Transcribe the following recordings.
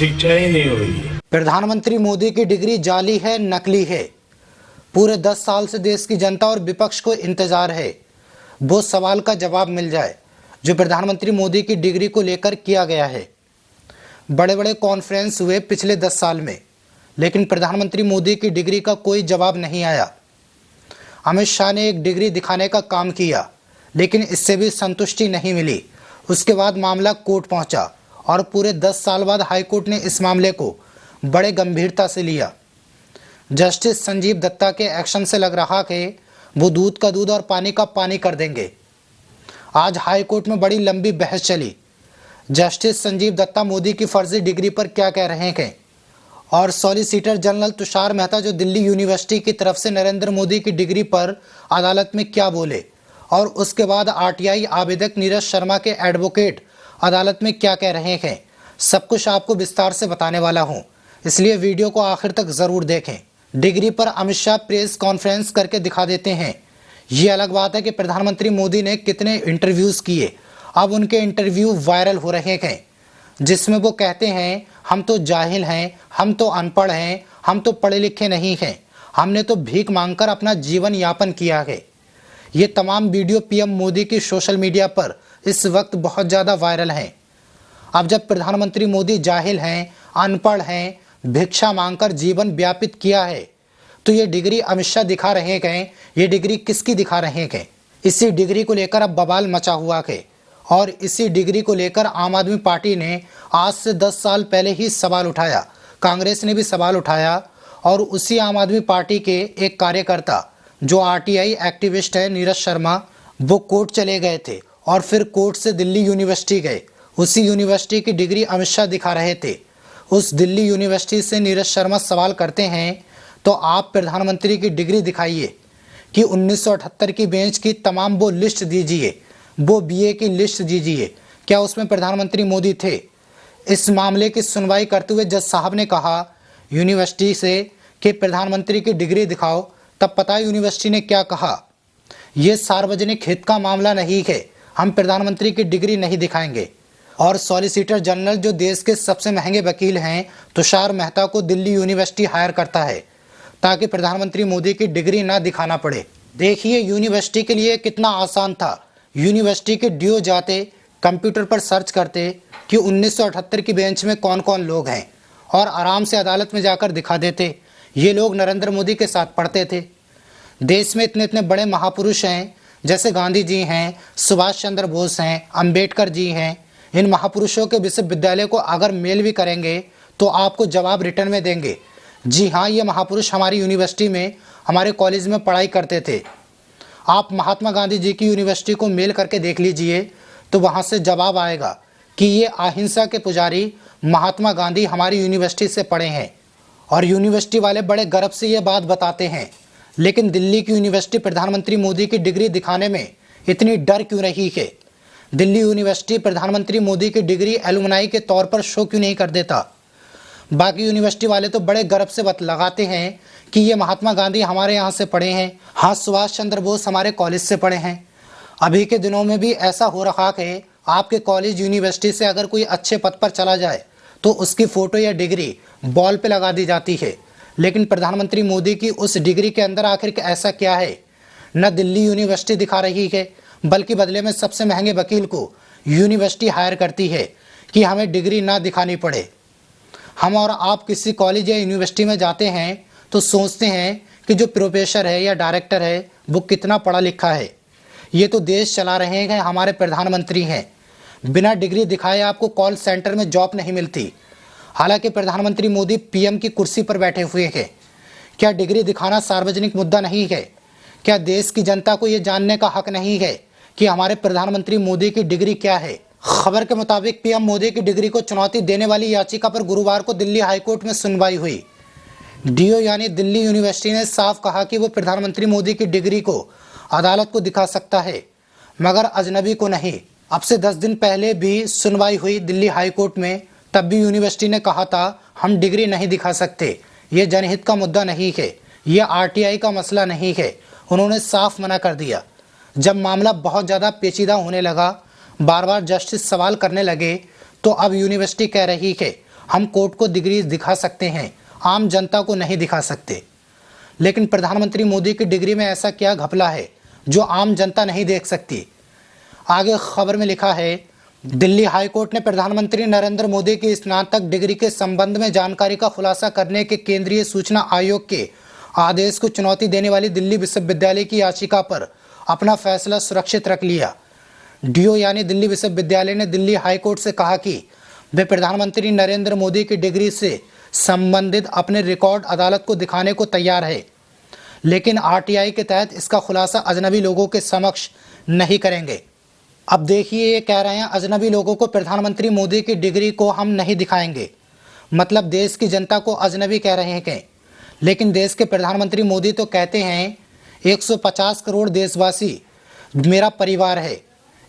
शिक्षा ही नहीं हुई। प्रधानमंत्री मोदी की डिग्री जाली है, नकली है। पूरे 10 साल से देश की जनता और विपक्ष को इंतजार है वो सवाल का जवाब मिल जाए जो प्रधानमंत्री मोदी की डिग्री को लेकर किया गया है। बड़े बड़े कॉन्फ्रेंस हुए पिछले 10 साल में, लेकिन प्रधानमंत्री मोदी की डिग्री का कोई जवाब नहीं आया। अमित शाह ने एक डिग्री दिखाने का काम किया, लेकिन इससे भी संतुष्टि नहीं मिली। उसके बाद मामला कोर्ट पहुंचा और पूरे 10 साल बाद हाईकोर्ट ने इस मामले को बड़े गंभीरता से लिया। जस्टिस संजीव दत्ता के एक्शन से लग रहा कि वो दूध का दूध और पानी का पानी कर देंगे। आज हाईकोर्ट में बड़ी लंबी बहस चली। जस्टिस संजीव दत्ता मोदी की फर्जी डिग्री पर क्या कह रहे हैं और सॉलिसिटर जनरल तुषार मेहता जो दिल्ली यूनिवर्सिटी की तरफ से नरेंद्र मोदी की डिग्री पर अदालत में क्या बोले, और उसके बाद आरटीआई आवेदक नीरज शर्मा के एडवोकेट अदालत में क्या कह रहे हैं, सब कुछ आपको विस्तार से बताने वाला हूं, इसलिए वीडियो को आखिर तक ज़रूर देखें। डिग्री पर अमित शाह प्रेस कॉन्फ्रेंस करके दिखा देते हैं। ये अलग बात है कि प्रधानमंत्री मोदी ने कितने इंटरव्यूज़ किए। अब उनके इंटरव्यू वायरल हो रहे हैं जिसमें वो कहते हैं हम तो जाहिल हैं, हम तो अनपढ़ हैं, हम तो पढ़े लिखे नहीं हैं, हमने तो भीख मांगकर अपना जीवन यापन किया है। ये तमाम वीडियो पीएम मोदी की सोशल मीडिया पर इस वक्त बहुत ज़्यादा वायरल हैं। अब जब प्रधानमंत्री मोदी जाहिल हैं, अनपढ़ हैं, भिक्षा मांगकर जीवन व्यापित किया है, तो ये डिग्री अमित शाह दिखा रहे हैं। ये डिग्री किसकी दिखा रहे हैं? इसी डिग्री को लेकर अब बवाल मचा हुआ है और इसी डिग्री को लेकर आम आदमी पार्टी ने आज से 10 साल पहले ही सवाल उठाया। कांग्रेस ने भी सवाल उठाया और उसी आम आदमी पार्टी के एक कार्यकर्ता जो आरटीआई एक्टिविस्ट है नीरज शर्मा, वो कोर्ट चले गए थे और फिर कोर्ट से दिल्ली यूनिवर्सिटी गए। उसी यूनिवर्सिटी की डिग्री अमित शाह दिखा रहे थे। उस दिल्ली यूनिवर्सिटी से नीरज शर्मा सवाल करते हैं तो आप प्रधानमंत्री की डिग्री दिखाइए कि 1978 की बेंच की तमाम वो लिस्ट दीजिए, वो बीए की लिस्ट दीजिए, क्या उसमें प्रधानमंत्री मोदी थे? इस मामले की सुनवाई करते हुए जज साहब ने कहा यूनिवर्सिटी से कि प्रधानमंत्री की डिग्री दिखाओ। तब पता है यूनिवर्सिटी ने क्या कहा, ये सार्वजनिक हित का मामला नहीं है, हम प्रधानमंत्री की डिग्री नहीं दिखाएंगे। और सॉलिसिटर जनरल जो देश के सबसे महंगे वकील हैं तुषार मेहता को दिल्ली यूनिवर्सिटी हायर करता है ताकि प्रधानमंत्री मोदी की डिग्री ना दिखाना पड़े। देखिए यूनिवर्सिटी के लिए कितना आसान था। यूनिवर्सिटी के डीओ जाते, कंप्यूटर पर सर्च करते कि 1978 की बेंच में कौन कौन लोग हैं और आराम से अदालत में जाकर दिखा देते। ये लोग नरेंद्र मोदी के साथ पढ़ते थे। देश में इतने इतने बड़े महापुरुष हैं, जैसे गांधी जी हैं, सुभाष चंद्र बोस हैं, अंबेडकर जी हैं। इन महापुरुषों के विश्वविद्यालय को अगर मेल भी करेंगे तो आपको जवाब रिटर्न में देंगे, जी हाँ ये महापुरुष हमारी यूनिवर्सिटी में, हमारे कॉलेज में पढ़ाई करते थे। आप महात्मा गांधी जी की यूनिवर्सिटी को मेल करके देख लीजिए तो वहाँ से जवाब आएगा कि ये अहिंसा के पुजारी महात्मा गांधी हमारी यूनिवर्सिटी से पढ़े हैं। और यूनिवर्सिटी वाले बड़े गर्व से ये बात बताते हैं। लेकिन दिल्ली की यूनिवर्सिटी प्रधानमंत्री मोदी की डिग्री दिखाने में इतनी डर क्यों रही है? दिल्ली यूनिवर्सिटी प्रधानमंत्री मोदी की डिग्री एलुमनाई के तौर पर शो क्यों नहीं कर देता? बाकी यूनिवर्सिटी वाले तो बड़े गर्व से लगाते हैं कि ये महात्मा गांधी हमारे यहाँ से पढ़े हैं, हाँ सुभाष चंद्र बोस हमारे कॉलेज से पढ़े हैं। अभी के दिनों में भी ऐसा हो रहा है, आपके कॉलेज यूनिवर्सिटी से अगर कोई अच्छे पद पर चला जाए तो उसकी फ़ोटो या डिग्री बॉल पे लगा दी जाती है। लेकिन प्रधानमंत्री मोदी की उस डिग्री के अंदर आखिर ऐसा क्या है? न दिल्ली यूनिवर्सिटी दिखा रही है, बल्कि बदले में सबसे महंगे वकील को यूनिवर्सिटी हायर करती है कि हमें डिग्री ना दिखानी पड़े। हम और आप किसी कॉलेज या यूनिवर्सिटी में जाते हैं तो सोचते हैं कि जो प्रोफेसर है या डायरेक्टर है वो कितना पढ़ा लिखा है। ये तो देश चला रहे हैं, हमारे प्रधानमंत्री हैं। बिना डिग्री दिखाए आपको कॉल सेंटर में जॉब नहीं मिलती। हालांकि प्रधानमंत्री मोदी पीएम की कुर्सी पर बैठे हुए हैं। क्या डिग्री दिखाना सार्वजनिक मुद्दा नहीं है? क्या देश की जनता को ये जानने का हक नहीं है कि हमारे प्रधानमंत्री मोदी की डिग्री क्या है? खबर के मुताबिक पीएम मोदी की डिग्री को चुनौती देने वाली याचिका पर गुरुवार को दिल्ली हाईकोर्ट में सुनवाई हुई। डीओ यानी दिल्ली यूनिवर्सिटी ने साफ कहा कि वो प्रधानमंत्री मोदी की डिग्री को अदालत को दिखा सकता है, मगर अजनबी को नहीं। अब से 10 दिन पहले भी सुनवाई हुई दिल्ली हाईकोर्ट में, तब भी यूनिवर्सिटी ने कहा था हम डिग्री नहीं दिखा सकते, ये जनहित का मुद्दा नहीं है, ये आरटीआई का मसला नहीं है। उन्होंने साफ मना कर दिया। जब मामला बहुत ज़्यादा पेचीदा होने लगा, बार बार जस्टिस सवाल करने लगे, तो अब यूनिवर्सिटी कह रही है हम कोर्ट को डिग्री दिखा सकते हैं, आम जनता को नहीं दिखा सकते। लेकिन प्रधानमंत्री मोदी की डिग्री में ऐसा क्या घपला है जो आम जनता नहीं देख सकती। आगे खबर में लिखा है, दिल्ली हाई कोर्ट ने प्रधानमंत्री नरेंद्र मोदी की स्नातक डिग्री के संबंध में जानकारी का खुलासा करने के केंद्रीय सूचना आयोग के आदेश को चुनौती देने वाली दिल्ली विश्वविद्यालय की याचिका पर अपना फैसला सुरक्षित रख लिया। डीओ यानी दिल्ली विश्वविद्यालय ने दिल्ली हाई कोर्ट से कहा कि वे प्रधानमंत्री नरेंद्र मोदी की डिग्री से संबंधित अपने रिकॉर्ड अदालत को दिखाने को तैयार है, लेकिन आरटीआई के तहत इसका खुलासा अजनबी लोगों के समक्ष नहीं करेंगे। अब देखिए, ये कह रहे हैं अजनबी लोगों को प्रधानमंत्री मोदी की डिग्री को हम नहीं दिखाएंगे, मतलब देश की जनता को अजनबी कह रहे हैं कि, लेकिन देश के प्रधानमंत्री मोदी तो कहते हैं 150 करोड़ देशवासी मेरा परिवार है।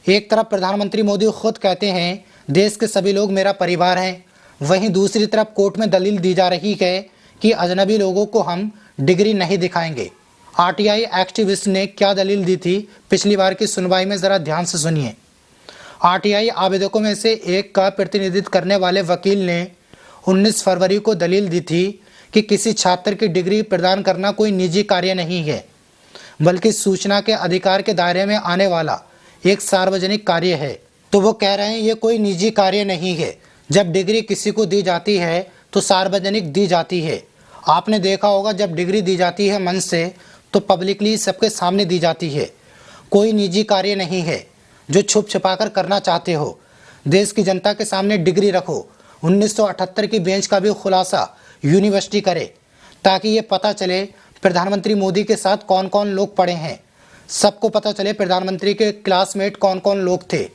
एक तरफ प्रधानमंत्री मोदी खुद कहते हैं देश के सभी लोग मेरा परिवार हैं, वहीं दूसरी तरफ कोर्ट में दलील दी जा रही है कि अजनबी लोगों को हम डिग्री नहीं दिखाएंगे। आरटीआई एक्टिविस्ट ने क्या दलील दी थी पिछली बार की सुनवाई में, जरा ध्यान से सुनिए। आरटीआई आवेदकों में से एक का प्रतिनिधित्व करने वाले वकील ने 19 फरवरी को दलील दी थी कि किसी छात्र की डिग्री प्रदान करना कोई निजी कार्य नहीं है, बल्कि सूचना के अधिकार के दायरे में आने वाला एक सार्वजनिक कार्य है। तो वो कह रहे हैं ये कोई निजी कार्य नहीं है। जब डिग्री किसी को दी जाती है तो सार्वजनिक दी जाती है। आपने देखा होगा जब डिग्री दी जाती है मंच से तो पब्लिकली सबके सामने दी जाती है। कोई निजी कार्य नहीं है जो छुप छुपाकर करना चाहते हो। देश की जनता के सामने डिग्री रखो। 1978 की बेंच का भी खुलासा यूनिवर्सिटी करे ताकि ये पता चले प्रधानमंत्री मोदी के साथ कौन कौन लोग पढ़े हैं। सबको पता चले प्रधानमंत्री के क्लासमेट कौन कौन लोग थे।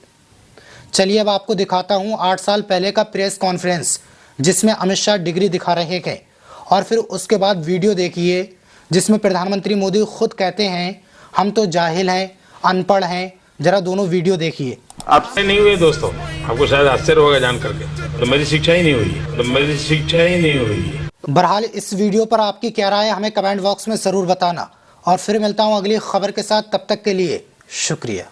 चलिए अब आपको दिखाता हूँ 8 साल पहले का प्रेस कॉन्फ्रेंस जिसमें अमित शाह डिग्री दिखा रहे थे, और फिर उसके बाद वीडियो देखिए जिसमें प्रधानमंत्री मोदी खुद कहते हैं हम तो जाहिल हैं, अनपढ़ हैं। जरा दोनों वीडियो देखिए। आपसे नहीं हुई दोस्तों, आपको शायद आश्चर्य होगा जान करके, तो मेरी शिक्षा ही नहीं हुई। बहरहाल इस वीडियो पर आपकी क्या राय है हमें कमेंट बॉक्स में ज़रूर बताना, और फिर मिलता हूँ अगली खबर के साथ। तब तक के लिए शुक्रिया।